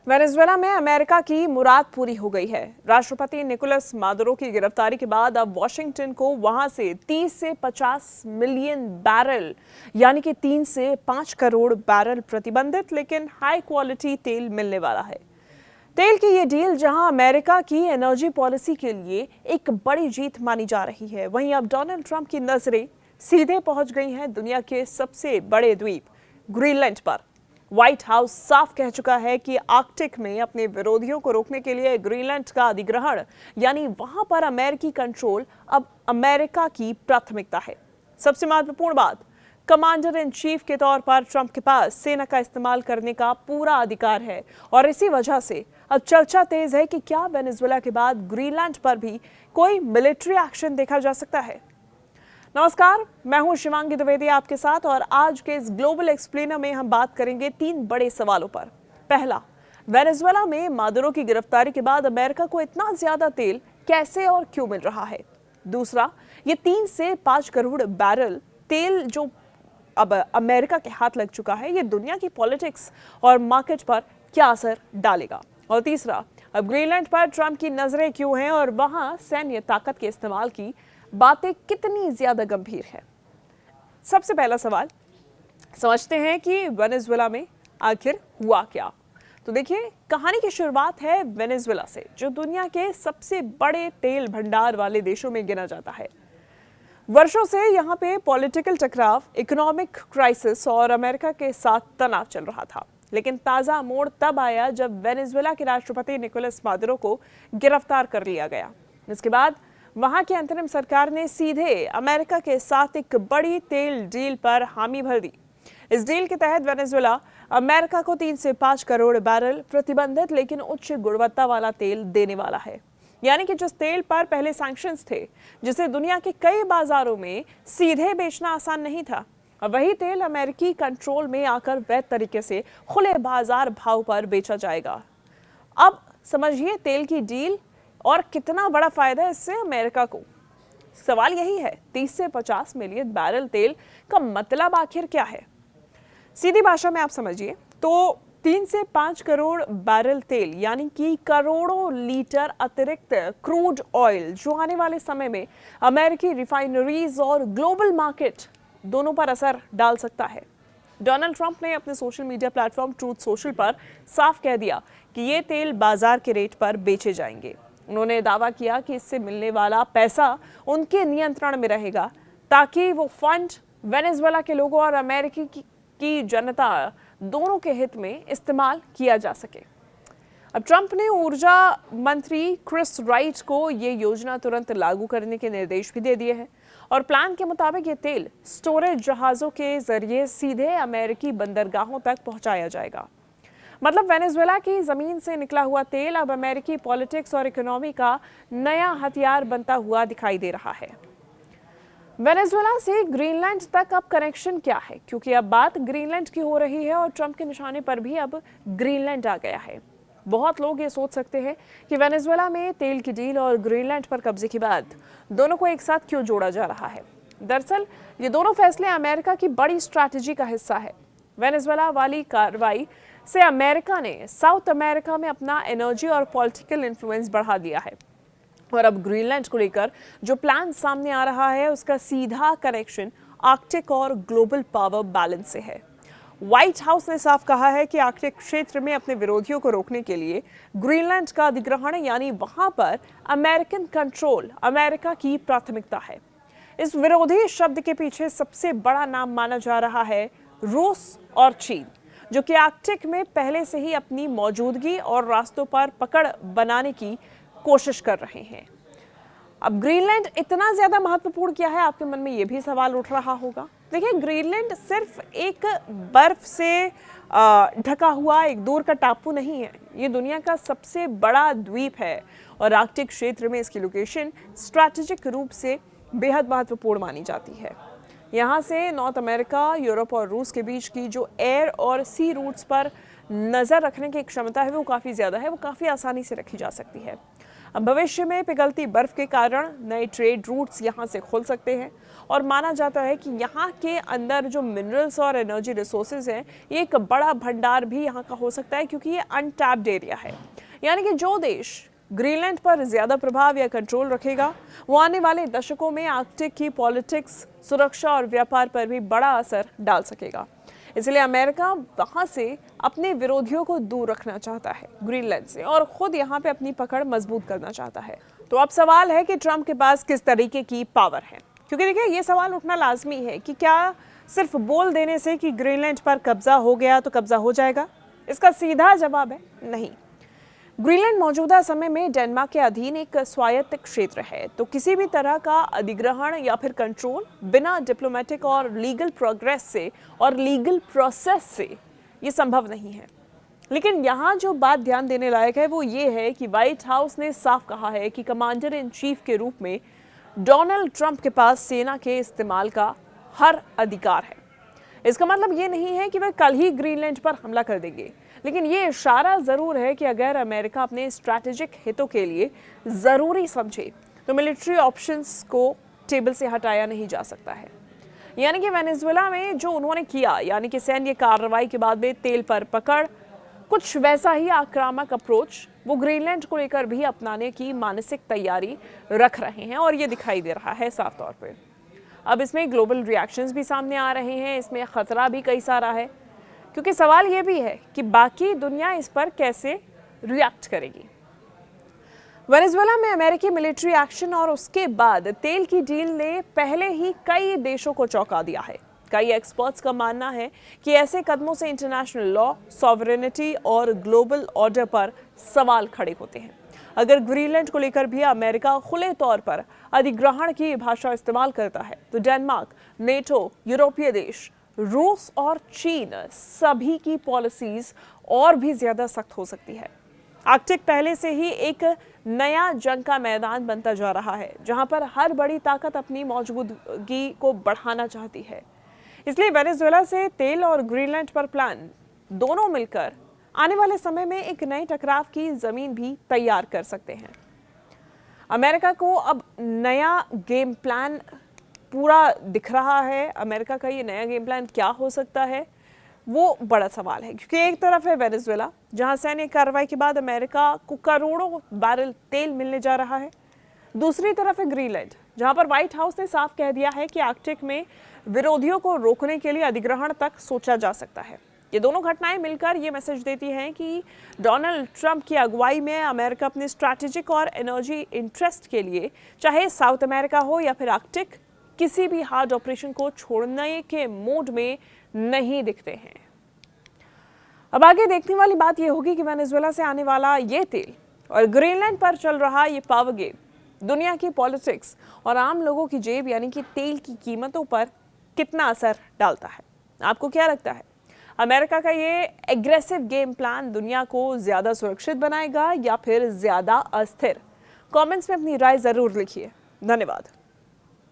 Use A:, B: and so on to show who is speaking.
A: Venezuela में America की मुराद पूरी हो गई है। राष्ट्रपति निकोलस मादुरो की गिरफ्तारी के बाद अब वॉशिंगटन को वहां से 30 से 50 मिलियन बैरल यानी कि 3 से 5 करोड़ बैरल प्रतिबंधित लेकिन हाई क्वालिटी तेल मिलने वाला है। तेल की ये डील जहां अमेरिका की एनर्जी पॉलिसी के लिए एक बड़ी जीत मानी जा रही है, वहीं अब डोनाल्ड ट्रंप की नजरें सीधे पहुंच गई हैं दुनिया के सबसे बड़े द्वीप ग्रीनलैंड पर। व्हाइट हाउस साफ कह चुका है कि आर्कटिक में अपने विरोधियों को रोकने के लिए ग्रीनलैंड का अधिग्रहण यानी वहां पर अमेरिकी कंट्रोल अब अमेरिका की प्राथमिकता है। सबसे महत्वपूर्ण बात, कमांडर इन चीफ के तौर पर ट्रंप के पास सेना का इस्तेमाल करने का पूरा अधिकार है और इसी वजह से अब चर्चा तेज है कि क्या वेनेजुएला के बाद ग्रीनलैंड पर भी कोई मिलिट्री एक्शन देखा जा सकता है। नमस्कार, मैं हूं शिवांगी द्विवेदी आपके साथ और आज के इस ग्लोबल एक्सप्लेनर में हम बात करेंगे 3 बड़े सवालों पर। पहला, वेनेजुएला में मादुरो की गिरफ्तारी के बाद अमेरिका को इतना ज्यादा तेल कैसे और क्यों मिल रहा है। दूसरा, ये 3 से 5 करोड़ बैरल तेल जो अब अमेरिका के हाथ लग चुका है, ये दुनिया की पॉलिटिक्स और मार्केट पर क्या असर डालेगा। और तीसरा, अब ग्रीनलैंड पर ट्रंप की नजरें क्यों हैं और वहां सैन्य ताकत के इस्तेमाल की बातें कितनी ज्यादा गंभीर है। सबसे पहला सवाल, समझते हैं कि वेनेजुएला में आखिर हुआ क्या। तो देखिए, कहानी की शुरुआत है वेनेजुएला से, जो दुनिया के सबसे बड़े तेल भंडार वाले देशों में गिना जाता है। वर्षों से यहाँ पे पॉलिटिकल टकराव, इकोनॉमिक क्राइसिस और अमेरिका के साथ तनाव चल रहा था, लेकिन ताजा मोड़ तब आया जब वेनेजुएला के राष्ट्रपति निकोलस मादुरो को गिरफ्तार कर लिया गया। इसके बाद वहां की अंतरिम सरकार ने सीधे अमेरिका के साथ एक बड़ी तेल डील पर हामी भर दी। इस डील के तहत वेनेजुएला अमेरिका को 3 से 5 करोड़ बैरल प्रतिबंधित लेकिन उच्च गुणवत्ता वाला तेल देने वाला है। यानी कि जिस तेल पर पहले सैंक्शंस थे, जिसे दुनिया के कई बाजारों में सीधे बेचना आसान नहीं था, वही तेल अमेरिकी कंट्रोल में आकर वैध तरीके से खुले बाजार भाव पर बेचा जाएगा। अब समझिए तेल की डील और कितना बड़ा फायदा है इससे अमेरिका को। सवाल यही है, 30 से 50 मिलियन बैरल तेल का मतलब आखिर क्या है। सीधी भाषा में आप समझिए तो 3 से 5 करोड़ बैरल तेल यानी कि करोड़ों लीटर अतिरिक्त क्रूड ऑयल जो आने वाले समय में अमेरिकी रिफाइनरीज और ग्लोबल मार्केट दोनों पर असर डाल सकता है। डोनाल्ड ट्रंप ने अपने social media platform truth social पर साफ कह दिया कि ये तेल बाजार के रेट पर बेचे जाएंगे। उन्होंने दावा किया कि इससे मिलने वाला पैसा उनके नियंत्रण में रहेगा ताकि वो फंड वेनेजुएला के लोगों और अमेरिकी की जनता दोनों के हित में इस्तेमाल किया जा सके। अब ट्रंप ने ऊर्जा मंत्री क्रिस राइट को ये योजना तुरंत लागू करने के निर्देश भी दे दिए हैं और प्लान के मुताबिक ये तेल स्टोरेज जहाजों के जरिए सीधे अमेरिकी बंदरगाहों तक पहुंचाया जाएगा। मतलब वेनेजुएला की जमीन से निकला हुआ तेल अब अमेरिकी पॉलिटिक्स और इकोनॉमी का नया हथियार बनता हुआ दिखाई दे रहा है। वेनेजुएला से ग्रीनलैंड तक अब कनेक्शन क्या है, क्योंकि अब बात ग्रीनलैंड की हो रही है और ट्रंप के निशाने पर भी अब ग्रीनलैंड आ गया है। बहुत लोग ये सोच सकते हैं कि वेनेजुएला में तेल की डील और ग्रीनलैंड पर कब्जे के बाद दोनों को एक साथ क्यों जोड़ा जा रहा है। दरअसल ये दोनों फैसले अमेरिका की बड़ी स्ट्रैटेजी का हिस्सा है। वेनेजुएला वाली कार्रवाई से अमेरिका ने साउथ अमेरिका में अपना एनर्जी और पॉलिटिकल इन्फ्लुएंस बढ़ा दिया है और अब ग्रीनलैंड को लेकर जो प्लान सामने आ रहा है उसका सीधा कनेक्शन आर्कटिक और ग्लोबल पावर बैलेंस से है। व्हाइट हाउस ने साफ कहा है कि आर्कटिक क्षेत्र में अपने विरोधियों को रोकने के लिए ग्रीनलैंड का अधिग्रहण यानी वहां पर अमेरिकन कंट्रोल अमेरिका की प्राथमिकता है। इस विरोधी शब्द के पीछे सबसे बड़ा नाम माना जा रहा है रूस और चीन, जो कि आर्कटिक में पहले से ही अपनी मौजूदगी और रास्तों पर पकड़ बनाने की कोशिश कर रहे हैं। अब ग्रीनलैंड इतना ज्यादा महत्वपूर्ण क्या है, आपके मन में यह भी सवाल उठ रहा होगा। देखिए, ग्रीनलैंड सिर्फ एक बर्फ से ढका हुआ एक दूर का टापू नहीं है, ये दुनिया का सबसे बड़ा द्वीप है और आर्कटिक क्षेत्र में इसकी लोकेशन स्ट्रैटेजिक रूप से बेहद महत्वपूर्ण मानी जाती है। यहाँ से नॉर्थ अमेरिका, यूरोप और रूस के बीच की जो एयर और सी रूट्स पर नज़र रखने की क्षमता है वो काफ़ी ज़्यादा है, वो काफ़ी आसानी से रखी जा सकती है। अब भविष्य में पिघलती बर्फ के कारण नए ट्रेड रूट्स यहाँ से खुल सकते हैं और माना जाता है कि यहाँ के अंदर जो मिनरल्स और एनर्जी रिसोर्सेज हैं, ये एक बड़ा भंडार भी यहाँ का हो सकता है, क्योंकि ये अनटैप्ड एरिया है। यानी कि जो देश ग्रीनलैंड पर ज्यादा प्रभाव या कंट्रोल रखेगा, वो आने वाले दशकों में आर्कटिक की पॉलिटिक्स, सुरक्षा और व्यापार पर भी बड़ा असर डाल सकेगा। इसलिए अमेरिका वहां से अपने विरोधियों को दूर रखना चाहता है ग्रीनलैंड से, और खुद यहाँ पे अपनी पकड़ मजबूत करना चाहता है। तो अब सवाल है कि ट्रंप के पास किस तरीके की पावर है, क्योंकि देखिए ये सवाल उठना लाजमी है कि क्या सिर्फ बोल देने से कि ग्रीनलैंड पर कब्जा हो गया तो कब्जा हो जाएगा। इसका सीधा जवाब है नहीं। ग्रीनलैंड मौजूदा समय में डेनमार्क के अधीन एक स्वायत्त क्षेत्र है, तो किसी भी तरह का अधिग्रहण या फिर कंट्रोल बिना डिप्लोमेटिक और लीगल प्रोग्रेस से और लीगल प्रोसेस से ये संभव नहीं है। लेकिन यहाँ जो बात ध्यान देने लायक है वो ये है कि व्हाइट हाउस ने साफ कहा है कि कमांडर इन चीफ के रूप में डोनाल्ड ट्रंप के पास सेना के इस्तेमाल का हर अधिकार है। इसका मतलब ये नहीं है कि वह कल ही ग्रीनलैंड पर हमला कर देंगे, लेकिन ये इशारा जरूर है कि अगर अमेरिका अपने स्ट्रैटेजिक हितों के लिए जरूरी समझे तो मिलिट्री ऑप्शंस को टेबल से हटाया नहीं जा सकता है। यानी कि वेनेजुएला में जो उन्होंने किया, यानी कि सैन्य कार्रवाई के बाद में तेल पर पकड़, कुछ वैसा ही आक्रामक अप्रोच वो ग्रीनलैंड को लेकर भी अपनाने की मानसिक तैयारी रख रहे हैं, और ये दिखाई दे रहा है साफ तौर पे। अब इसमें ग्लोबल रिएक्शंस भी सामने आ रहे हैं, इसमें खतरा भी कई सारा है, क्योंकि सवाल ये भी है कि बाकी दुनिया इस पर कैसे रिएक्ट करेगी। वेनेजुएला में अमेरिकी मिलिट्री एक्शन और उसके बाद तेल की डील ने पहले ही कई देशों को चौंका दिया है। कई एक्सपर्ट्स का मानना है कि ऐसे कदमों से इंटरनेशनल लॉ, सॉवरेनिटी और ग्लोबल ऑर्डर पर सवाल खड़े होते हैं। अगर ग्रीनलैंड को लेकर भी अमेरिका खुले तौर पर अधिग्रहण की भाषा इस्तेमाल करता है तो डेनमार्क, नेटो, यूरोपीय देश, रूस और चीन सभी की पॉलिसीज और भी ज्यादा सख्त हो सकती है। आर्कटिक पहले से ही एक नया जंग का मैदान बनता जा रहा है, जहां पर हर बड़ी ताकत अपनी मौजूदगी को बढ़ाना चाहती है। इसलिए वेनेजुएला से तेल और ग्रीनलैंड पर प्लान दोनों मिलकर आने वाले समय में एक नए टकराव की जमीन भी तैयार कर सकते हैं। अमेरिका को अब नया गेम प्लान पूरा दिख रहा है। अमेरिका का ये नया गेम प्लान क्या हो सकता है, वो बड़ा सवाल है, क्योंकि एक तरफ है वेनेजुएला, जहां सैन्य कार्रवाई के बाद अमेरिका को करोड़ों बैरल तेल मिलने जा रहा है। दूसरी तरफ है ग्रीनलैंड, जहां पर व्हाइट हाउस ने साफ कह दिया है कि आर्कटिक में विरोधियों को रोकने के लिए अधिग्रहण तक सोचा जा सकता है। ये दोनों घटनाएं मिलकर ये मैसेज देती हैं कि डोनाल्ड ट्रंप की अगुवाई में अमेरिका अपने स्ट्रैटेजिक और एनर्जी इंटरेस्ट के लिए, चाहे साउथ अमेरिका हो या फिर आर्कटिक, किसी भी हार्ड ऑपरेशन को छोड़ने के मोड में नहीं दिखते हैं। अब आगे देखने वाली बात यह होगी कि वेनेजुएला से आने वाला ये तेल और ग्रीनलैंड पर चल रहा ये पावर गेम दुनिया की पॉलिटिक्स और आम लोगों की जेब यानी कि तेल की कीमतों पर कितना असर डालता है। आपको क्या लगता है, अमेरिका का ये एग्रेसिव गेम प्लान दुनिया को ज्यादा सुरक्षित बनाएगा या फिर ज्यादा अस्थिर? कमेंट्स में अपनी राय जरूर लिखिए। धन्यवाद।